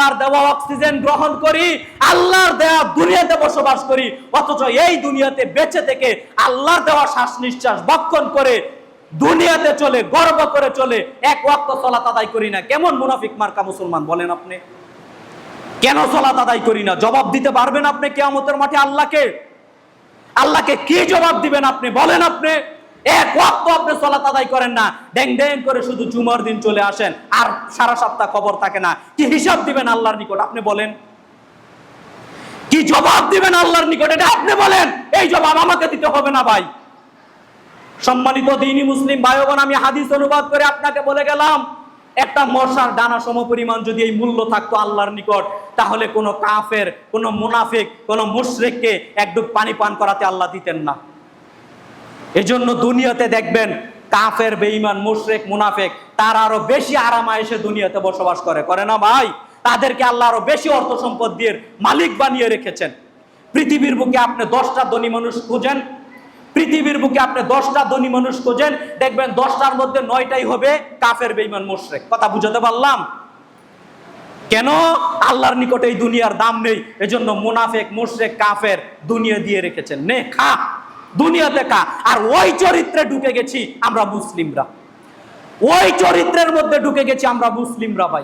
আল্লাহর দেওয়া অক্সিজেন গ্রহণ করি, আল্লাহর দেওয়া দুনিয়াতে বসবাস করি, অথচ এই দুনিয়াতে বেঁচে থেকে আল্লাহর দেওয়া শ্বাস নিঃশ্বাস ভক্ষণ করে দুনিয়াতে চলে, গর্ব করে চলে, এক ওয়াক্ত সালাত আদায় করি না। কেমন মুনাফিক মার্কা মুসলমান বলেন আপনি? কেন সালাত আদায় করি না? জবাব দিতে পারবেন আপনি কিয়ামতের মাঠে আল্লাহকে? আল্লাহকে কি জবাব দিবেন আপনি বলেন? আপনি এক ওয়াক্ত আপনি সালাত আদায় করেন না, ড্যাং ড্যাং করে শুধু জুমার দিন চলে আসেন, আর সারা সপ্তাহ খবর থাকে না। কি হিসাব দিবেন আল্লাহর নিকট আপনি বলেন? কি জবাব দিবেন আল্লাহর নিকট এটা আপনি বলেন? এই জবাব আমাকে দিতে হবে না ভাই। সম্মানিত দ্বীনি মুসলিম ভাই বোন, আমি হাদিস অনুবাদ করে আপনাকে বলে গেলাম, একটা মশার দানা সমপরিমাণ যদি এই মূল্য থাকতো আল্লাহর নিকট, তাহলে কোনো কাফের, কোনো মুনাফিক, কোনো মুশরিককে এক ডুব পানি পান করাতে আল্লাহ দিতেন না। এজন্য দুনিয়াতে দেখবেন কাফের, বেঈমান, মুশরিক, মুনাফিক তারা আরো বেশি আরামায়েশে দুনিয়াতে বসবাস করে না ভাই? তাদেরকে আল্লাহ আরো বেশি অর্থ সম্পদ দিয়ে মালিক বানিয়ে রেখেছেন। পৃথিবীর বুকে আপনি 10টা ধনী মানুষ খুঁজেন, পৃথিবীর বুকে আপনি 10টা ধনী মানুষ খোঁজেন, দেখবেন 10টার মধ্যে 9টাই হবে কাফের, বেঈমান, মুশরিক। কথা বুঝাতে পারলাম? কেন? আল্লাহর নিকটে এই দুনিয়ার দাম নেই, এজন্য মুনাফিক, মুশরিক, কাফের দুনিয়া দিয়ে রেখেছেন, নে খা, দুনিয়াতে খা। আর ওই চরিত্রে ঢুকে গেছি আমরা মুসলিমরা, ওই চরিত্রের মধ্যে ঢুকে গেছি আমরা মুসলিমরা ভাই।